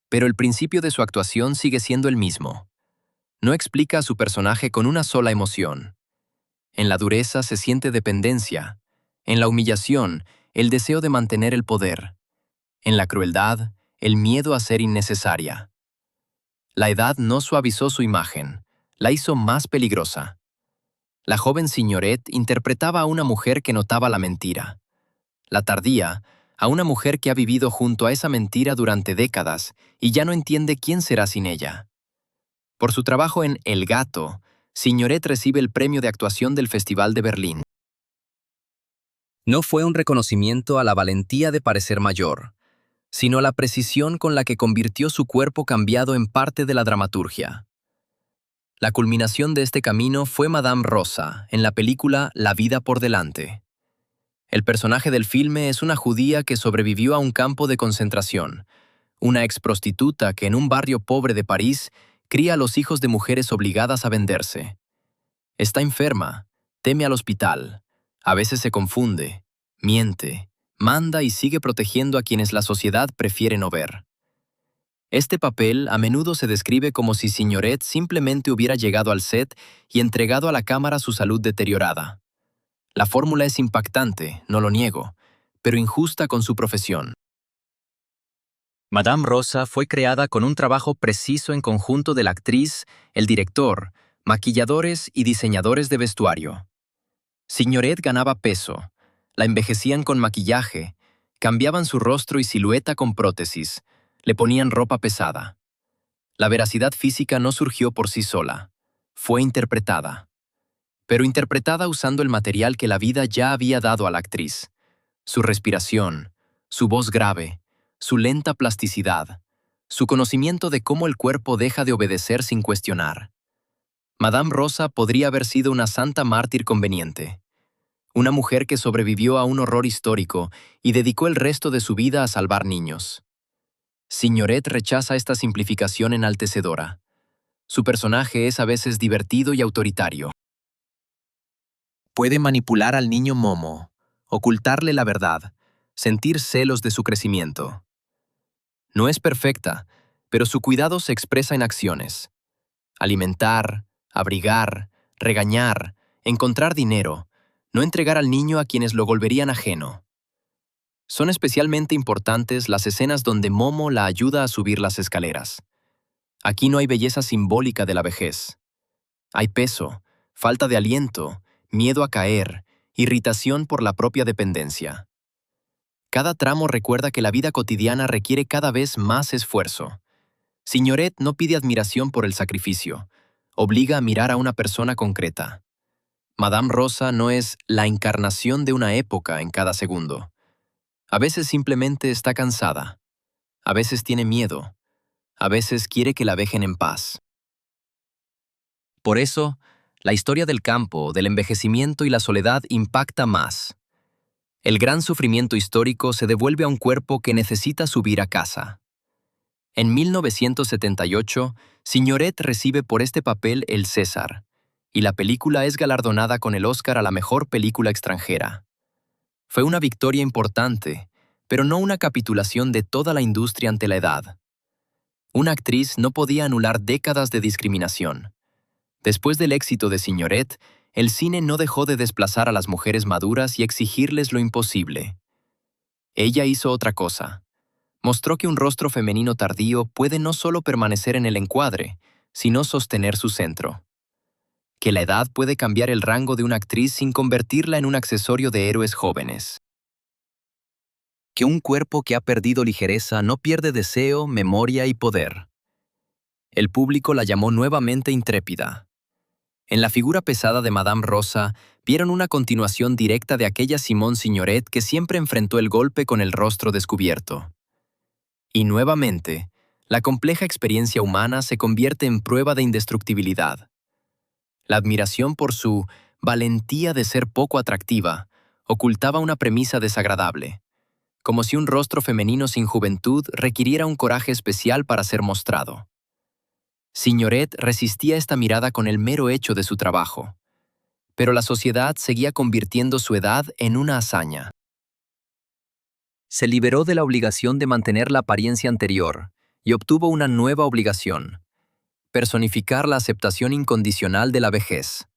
pero el principio de su actuación sigue siendo el mismo. No explica a su personaje con una sola emoción. En la dureza se siente dependencia, en la humillación, el deseo de mantener el poder, en la crueldad, el miedo a ser innecesaria. La edad no suavizó su imagen, la hizo más peligrosa. La joven Signoret interpretaba a una mujer que notaba la mentira. La tardía, a una mujer que ha vivido junto a esa mentira durante décadas y ya no entiende quién será sin ella. Por su trabajo en El Gato, Signoret recibe el premio de actuación del Festival de Berlín. No fue un reconocimiento a la valentía de parecer mayor, sino la precisión con la que convirtió su cuerpo cambiado en parte de la dramaturgia. La culminación de este camino fue Madame Rosa, en la película La vida por delante. El personaje del filme es una judía que sobrevivió a un campo de concentración, una exprostituta que en un barrio pobre de París cría a los hijos de mujeres obligadas a venderse. Está enferma, teme al hospital, a veces se confunde, miente, manda y sigue protegiendo a quienes la sociedad prefiere no ver. Este papel a menudo se describe como si Signoret simplemente hubiera llegado al set y entregado a la cámara su salud deteriorada. La fórmula es impactante, no lo niego, pero injusta con su profesión. Madame Rosa fue creada con un trabajo preciso en conjunto de la actriz, el director, maquilladores y diseñadores de vestuario. Signoret ganaba peso, la envejecían con maquillaje, cambiaban su rostro y silueta con prótesis, le ponían ropa pesada. La veracidad física no surgió por sí sola, fue interpretada. Pero interpretada usando el material que la vida ya había dado a la actriz. Su respiración, su voz grave, su lenta plasticidad, su conocimiento de cómo el cuerpo deja de obedecer sin cuestionar. Madame Rosa podría haber sido una santa mártir conveniente. Una mujer que sobrevivió a un horror histórico y dedicó el resto de su vida a salvar niños. Signoret rechaza esta simplificación enaltecedora. Su personaje es a veces divertido y autoritario. Puede manipular al niño Momo, ocultarle la verdad, sentir celos de su crecimiento. No es perfecta, pero su cuidado se expresa en acciones. Alimentar, abrigar, regañar, encontrar dinero, no entregar al niño a quienes lo volverían ajeno. Son especialmente importantes las escenas donde Momo la ayuda a subir las escaleras. Aquí no hay belleza simbólica de la vejez. Hay peso, falta de aliento, miedo a caer, irritación por la propia dependencia. Cada tramo recuerda que la vida cotidiana requiere cada vez más esfuerzo. Signoret no pide admiración por el sacrificio, obliga a mirar a una persona concreta. Madame Rosa no es la encarnación de una época en cada segundo. A veces simplemente está cansada, a veces tiene miedo, a veces quiere que la dejen en paz. Por eso, la historia del campo, del envejecimiento y la soledad impacta más. El gran sufrimiento histórico se devuelve a un cuerpo que necesita subir a casa. En 1978, Signoret recibe por este papel el César, y la película es galardonada con el Oscar a la mejor película extranjera. Fue una victoria importante, pero no una capitulación de toda la industria ante la edad. Una actriz no podía anular décadas de discriminación. Después del éxito de Signoret, el cine no dejó de desplazar a las mujeres maduras y exigirles lo imposible. Ella hizo otra cosa. Mostró que un rostro femenino tardío puede no solo permanecer en el encuadre, sino sostener su centro. Que la edad puede cambiar el rango de una actriz sin convertirla en un accesorio de héroes jóvenes. Que un cuerpo que ha perdido ligereza no pierde deseo, memoria y poder. El público la llamó nuevamente intrépida. En la figura pesada de Madame Rosa, vieron una continuación directa de aquella Simone Signoret que siempre enfrentó el golpe con el rostro descubierto. Y nuevamente, la compleja experiencia humana se convierte en prueba de indestructibilidad. La admiración por su valentía de ser poco atractiva ocultaba una premisa desagradable, como si un rostro femenino sin juventud requiriera un coraje especial para ser mostrado. Signoret resistía esta mirada con el mero hecho de su trabajo, pero la sociedad seguía convirtiendo su edad en una hazaña. Se liberó de la obligación de mantener la apariencia anterior y obtuvo una nueva obligación: personificar la aceptación incondicional de la vejez.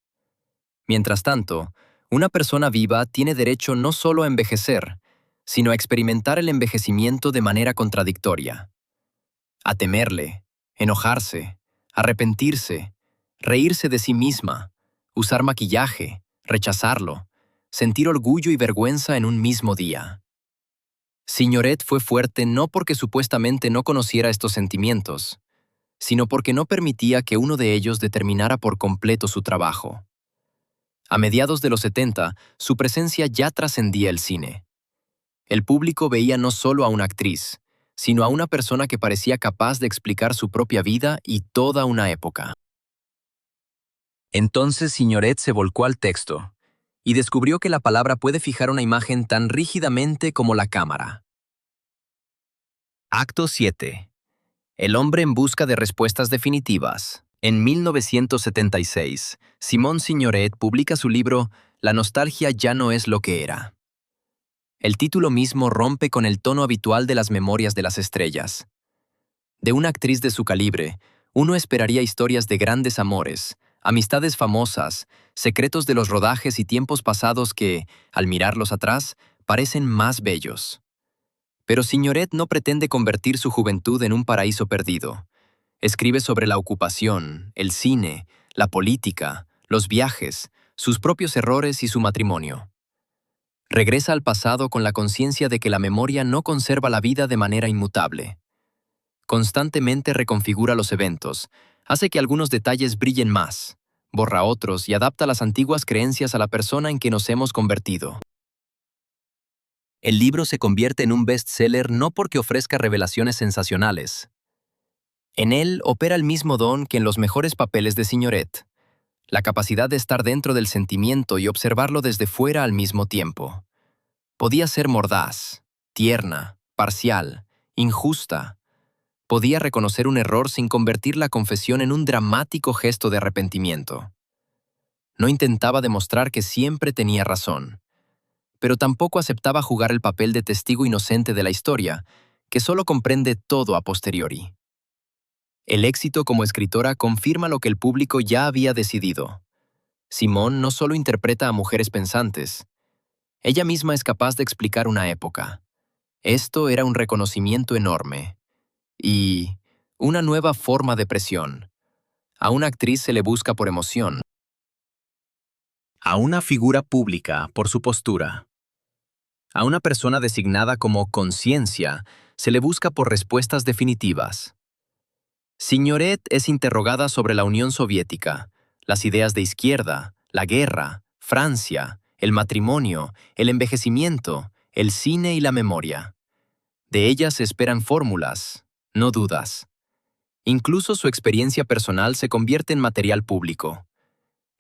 Mientras tanto, una persona viva tiene derecho no solo a envejecer, sino a experimentar el envejecimiento de manera contradictoria. A temerle, enojarse, arrepentirse, reírse de sí misma, usar maquillaje, rechazarlo, sentir orgullo y vergüenza en un mismo día. Signoret fue fuerte no porque supuestamente no conociera estos sentimientos, sino porque no permitía que uno de ellos determinara por completo su trabajo. A mediados de los 70, su presencia ya trascendía el cine. El público veía no solo a una actriz, sino a una persona que parecía capaz de explicar su propia vida y toda una época. Entonces Signoret se volcó al texto y descubrió que la palabra puede fijar una imagen tan rígidamente como la cámara. Acto 7. El hombre en busca de respuestas definitivas. En 1976, Simone Signoret publica su libro La nostalgia ya no es lo que era. El título mismo rompe con el tono habitual de las memorias de las estrellas. De una actriz de su calibre, uno esperaría historias de grandes amores, amistades famosas, secretos de los rodajes y tiempos pasados que, al mirarlos atrás, parecen más bellos. Pero Signoret no pretende convertir su juventud en un paraíso perdido. Escribe sobre la ocupación, el cine, la política, los viajes, sus propios errores y su matrimonio. Regresa al pasado con la conciencia de que la memoria no conserva la vida de manera inmutable. Constantemente reconfigura los eventos, hace que algunos detalles brillen más, borra otros y adapta las antiguas creencias a la persona en que nos hemos convertido. El libro se convierte en un bestseller no porque ofrezca revelaciones sensacionales. En él opera el mismo don que en los mejores papeles de Signoret, la capacidad de estar dentro del sentimiento y observarlo desde fuera al mismo tiempo. Podía ser mordaz, tierna, parcial, injusta. Podía reconocer un error sin convertir la confesión en un dramático gesto de arrepentimiento. No intentaba demostrar que siempre tenía razón, pero tampoco aceptaba jugar el papel de testigo inocente de la historia, que solo comprende todo a posteriori. El éxito como escritora confirma lo que el público ya había decidido. Simone no solo interpreta a mujeres pensantes, ella misma es capaz de explicar una época. Esto era un reconocimiento enorme. Y una nueva forma de presión. A una actriz se le busca por emoción. A una figura pública por su postura. A una persona designada como conciencia se le busca por respuestas definitivas. Signoret es interrogada sobre la Unión Soviética, las ideas de izquierda, la guerra, Francia, el matrimonio, el envejecimiento, el cine y la memoria. De ella se esperan fórmulas, no dudas. Incluso su experiencia personal se convierte en material público.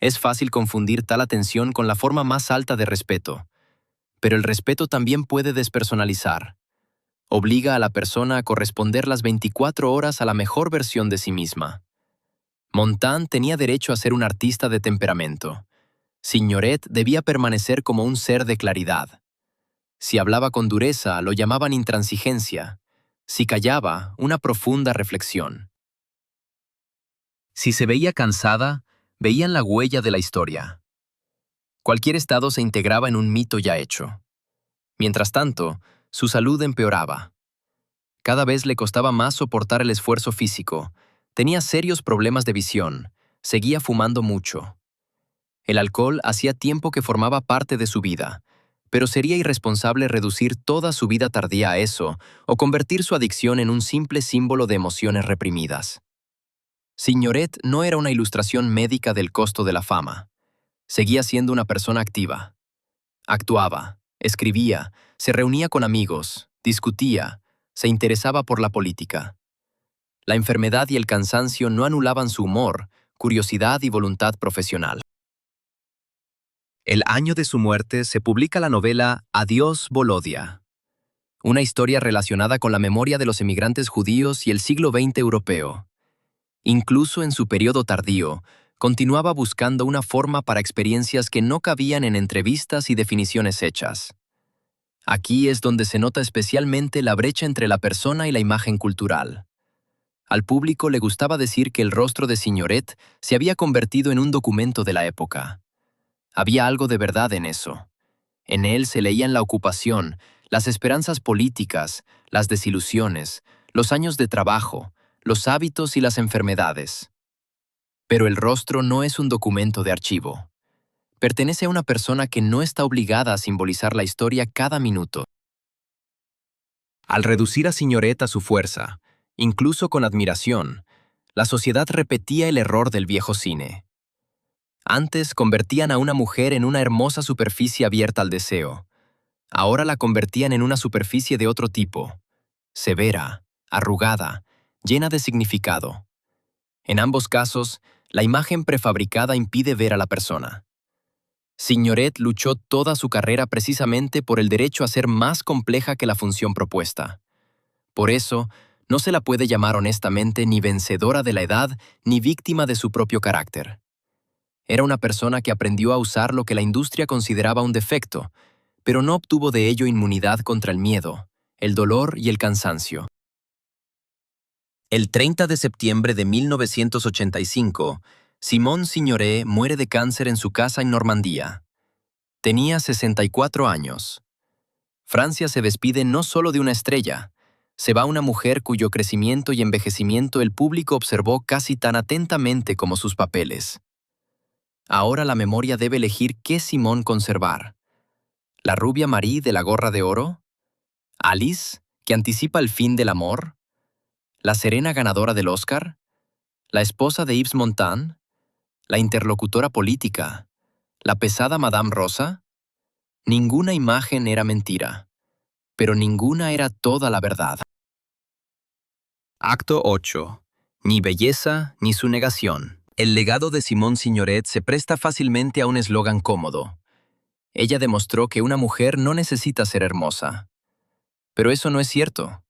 Es fácil confundir tal atención con la forma más alta de respeto, pero el respeto también puede despersonalizar. Obliga a la persona a corresponder las 24 horas a la mejor versión de sí misma. Montand tenía derecho a ser un artista de temperamento. Signoret debía permanecer como un ser de claridad. Si hablaba con dureza, lo llamaban intransigencia. Si callaba, una profunda reflexión. Si se veía cansada, veían la huella de la historia. Cualquier estado se integraba en un mito ya hecho. Mientras tanto, su salud empeoraba. Cada vez le costaba más soportar el esfuerzo físico, tenía serios problemas de visión, seguía fumando mucho. El alcohol hacía tiempo que formaba parte de su vida, pero sería irresponsable reducir toda su vida tardía a eso o convertir su adicción en un simple símbolo de emociones reprimidas. Signoret no era una ilustración médica del costo de la fama. Seguía siendo una persona activa. Actuaba, escribía, se reunía con amigos, discutía, se interesaba por la política. La enfermedad y el cansancio no anulaban su humor, curiosidad y voluntad profesional. El año de su muerte se publica la novela Adiós, Volodia, una historia relacionada con la memoria de los emigrantes judíos y el siglo XX europeo. Incluso en su periodo tardío, continuaba buscando una forma para experiencias que no cabían en entrevistas y definiciones hechas. Aquí es donde se nota especialmente la brecha entre la persona y la imagen cultural. Al público le gustaba decir que el rostro de Signoret se había convertido en un documento de la época. Había algo de verdad en eso. En él se leían la ocupación, las esperanzas políticas, las desilusiones, los años de trabajo, los hábitos y las enfermedades. Pero el rostro no es un documento de archivo. Pertenece a una persona que no está obligada a simbolizar la historia cada minuto. Al reducir a Signoret a su fuerza, incluso con admiración, la sociedad repetía el error del viejo cine. Antes convertían a una mujer en una hermosa superficie abierta al deseo. Ahora la convertían en una superficie de otro tipo, severa, arrugada, llena de significado. En ambos casos, la imagen prefabricada impide ver a la persona. Signoret luchó toda su carrera precisamente por el derecho a ser más compleja que la función propuesta. Por eso, no se la puede llamar honestamente ni vencedora de la edad ni víctima de su propio carácter. Era una persona que aprendió a usar lo que la industria consideraba un defecto, pero no obtuvo de ello inmunidad contra el miedo, el dolor y el cansancio. El 30 de septiembre de 1985, Simone Signoret muere de cáncer en su casa en Normandía. Tenía 64 años. Francia se despide no solo de una estrella, se va una mujer cuyo crecimiento y envejecimiento el público observó casi tan atentamente como sus papeles. Ahora la memoria debe elegir qué Simone conservar. ¿La rubia Marie de la gorra de oro? ¿Alice, que anticipa el fin del amor? ¿La serena ganadora del Oscar? ¿La esposa de Yves Montand? ¿La interlocutora política? ¿La pesada Madame Rosa? Ninguna imagen era mentira, pero ninguna era toda la verdad. Acto 8. Ni belleza ni su negación. El legado de Simone Signoret se presta fácilmente a un eslogan cómodo. Ella demostró que una mujer no necesita ser hermosa. Pero eso no es cierto.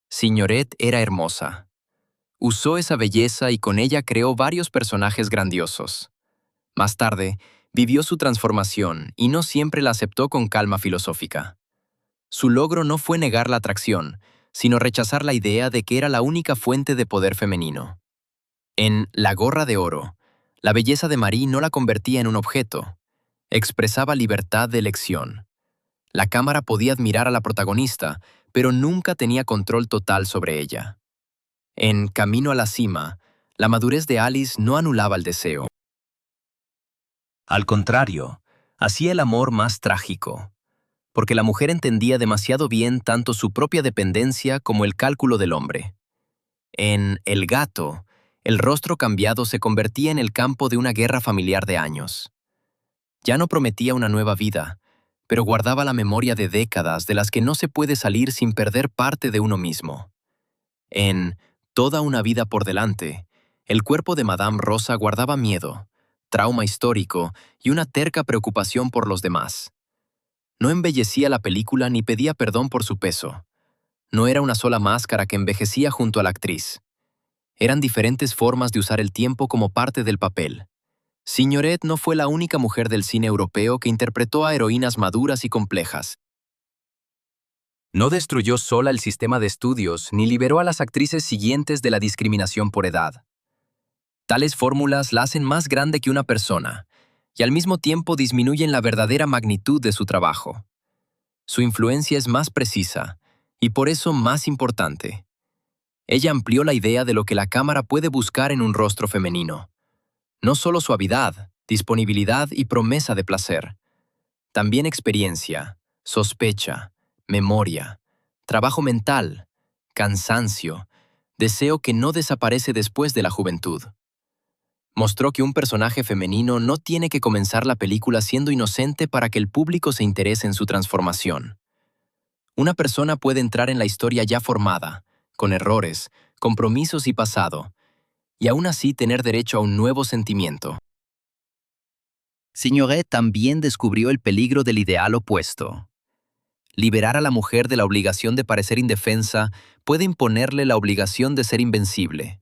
Signoret era hermosa. Usó esa belleza y con ella creó varios personajes grandiosos. Más tarde, vivió su transformación y no siempre la aceptó con calma filosófica. Su logro no fue negar la atracción, sino rechazar la idea de que era la única fuente de poder femenino. En La gorra de oro, la belleza de Marie no la convertía en un objeto. Expresaba libertad de elección. La cámara podía admirar a la protagonista, pero nunca tenía control total sobre ella. En Camino a la cima, la madurez de Alice no anulaba el deseo. Al contrario, hacía el amor más trágico, porque la mujer entendía demasiado bien tanto su propia dependencia como el cálculo del hombre. En El gato, el rostro cambiado se convertía en el campo de una guerra familiar de años. Ya no prometía una nueva vida, pero guardaba la memoria de décadas de las que no se puede salir sin perder parte de uno mismo. En Toda una vida por delante, el cuerpo de Madame Rosa guardaba miedo, trauma histórico y una terca preocupación por los demás. No embellecía la película ni pedía perdón por su peso. No era una sola máscara que envejecía junto a la actriz. Eran diferentes formas de usar el tiempo como parte del papel. Signoret no fue la única mujer del cine europeo que interpretó a heroínas maduras y complejas. No destruyó sola el sistema de estudios ni liberó a las actrices siguientes de la discriminación por edad. Tales fórmulas la hacen más grande que una persona y al mismo tiempo disminuyen la verdadera magnitud de su trabajo. Su influencia es más precisa y por eso más importante. Ella amplió la idea de lo que la cámara puede buscar en un rostro femenino. No solo suavidad, disponibilidad y promesa de placer. También experiencia, sospecha, memoria, trabajo mental, cansancio, deseo que no desaparece después de la juventud. Mostró que un personaje femenino no tiene que comenzar la película siendo inocente para que el público se interese en su transformación. Una persona puede entrar en la historia ya formada, con errores, compromisos y pasado, y aún así tener derecho a un nuevo sentimiento. Signoret también descubrió el peligro del ideal opuesto. Liberar a la mujer de la obligación de parecer indefensa puede imponerle la obligación de ser invencible.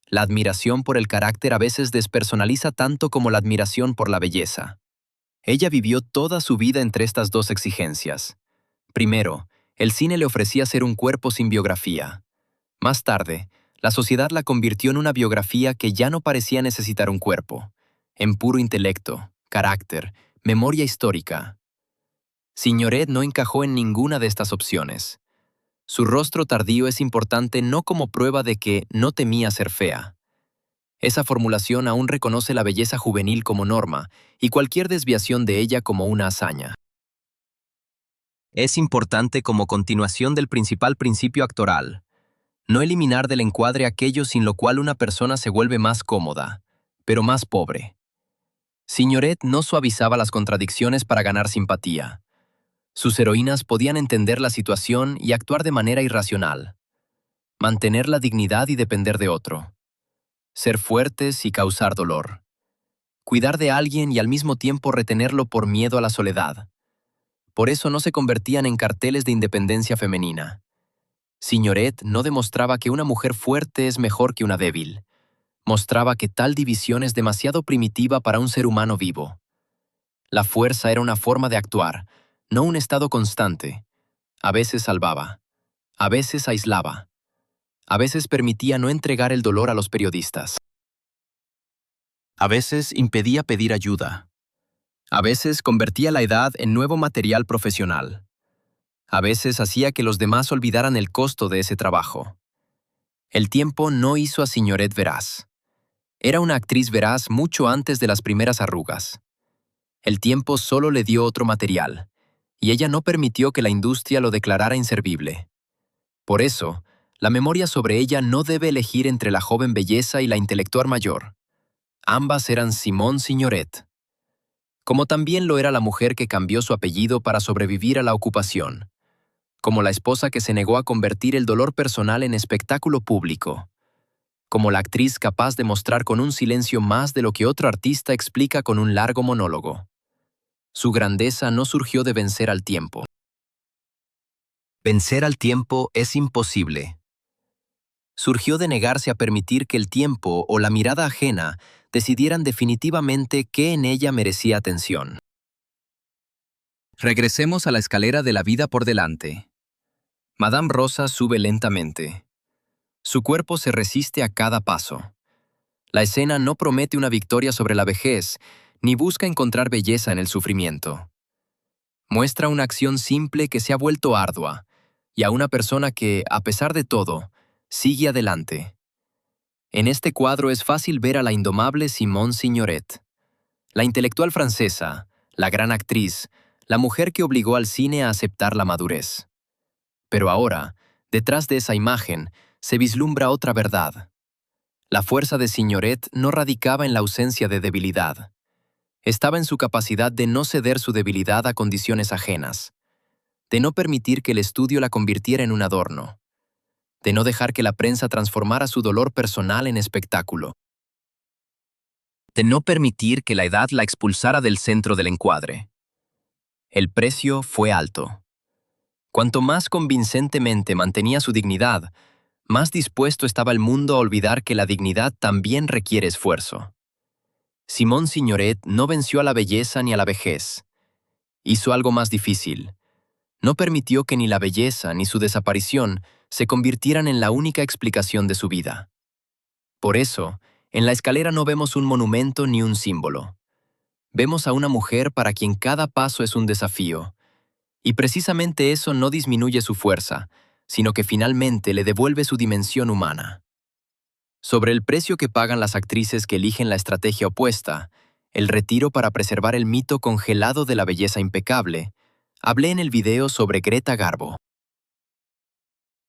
La admiración por el carácter a veces despersonaliza tanto como la admiración por la belleza. Ella vivió toda su vida entre estas dos exigencias. Primero, el cine le ofrecía ser un cuerpo sin biografía. Más tarde, la sociedad la convirtió en una biografía que ya no parecía necesitar un cuerpo, en puro intelecto, carácter, memoria histórica. Signoret no encajó en ninguna de estas opciones. Su rostro tardío es importante no como prueba de que no temía ser fea. Esa formulación aún reconoce la belleza juvenil como norma y cualquier desviación de ella como una hazaña. Es importante como continuación del principal principio actoral, no eliminar del encuadre aquello sin lo cual una persona se vuelve más cómoda, pero más pobre. Signoret no suavizaba las contradicciones para ganar simpatía. Sus heroínas podían entender la situación y actuar de manera irracional. Mantener la dignidad y depender de otro. Ser fuertes y causar dolor. Cuidar de alguien y al mismo tiempo retenerlo por miedo a la soledad. Por eso no se convertían en carteles de independencia femenina. Signoret no demostraba que una mujer fuerte es mejor que una débil. Mostraba que tal división es demasiado primitiva para un ser humano vivo. La fuerza era una forma de actuar, no un estado constante. A veces salvaba, a veces aislaba, a veces permitía no entregar el dolor a los periodistas. A veces impedía pedir ayuda. A veces convertía la edad en nuevo material profesional. A veces hacía que los demás olvidaran el costo de ese trabajo. El tiempo no hizo a Signoret veraz. Era una actriz veraz mucho antes de las primeras arrugas. El tiempo solo le dio otro material, y ella no permitió que la industria lo declarara inservible. Por eso, la memoria sobre ella no debe elegir entre la joven belleza y la intelectual mayor. Ambas eran Simone Signoret. Como también lo era la mujer que cambió su apellido para sobrevivir a la ocupación. Como la esposa que se negó a convertir el dolor personal en espectáculo público. Como la actriz capaz de mostrar con un silencio más de lo que otro artista explica con un largo monólogo. Su grandeza no surgió de vencer al tiempo. Vencer al tiempo es imposible. Surgió de negarse a permitir que el tiempo o la mirada ajena decidieran definitivamente qué en ella merecía atención. Regresemos a la escalera de la vida por delante. Madame Rosa sube lentamente. Su cuerpo se resiste a cada paso. La escena no promete una victoria sobre la vejez, ni busca encontrar belleza en el sufrimiento. Muestra una acción simple que se ha vuelto ardua, y a una persona que, a pesar de todo, sigue adelante. En este cuadro es fácil ver a la indomable Simone Signoret, la intelectual francesa, la gran actriz, la mujer que obligó al cine a aceptar la madurez. Pero ahora, detrás de esa imagen, se vislumbra otra verdad. La fuerza de Signoret no radicaba en la ausencia de debilidad. Estaba en su capacidad de no ceder su debilidad a condiciones ajenas, de no permitir que el estudio la convirtiera en un adorno, de no dejar que la prensa transformara su dolor personal en espectáculo, de no permitir que la edad la expulsara del centro del encuadre. El precio fue alto. Cuanto más convincentemente mantenía su dignidad, más dispuesto estaba el mundo a olvidar que la dignidad también requiere esfuerzo. Simone Signoret no venció a la belleza ni a la vejez. Hizo algo más difícil. No permitió que ni la belleza ni su desaparición se convirtieran en la única explicación de su vida. Por eso, en la escalera no vemos un monumento ni un símbolo. Vemos a una mujer para quien cada paso es un desafío. Y precisamente eso no disminuye su fuerza, sino que finalmente le devuelve su dimensión humana. Sobre el precio que pagan las actrices que eligen la estrategia opuesta, el retiro para preservar el mito congelado de la belleza impecable, hablé en el video sobre Greta Garbo.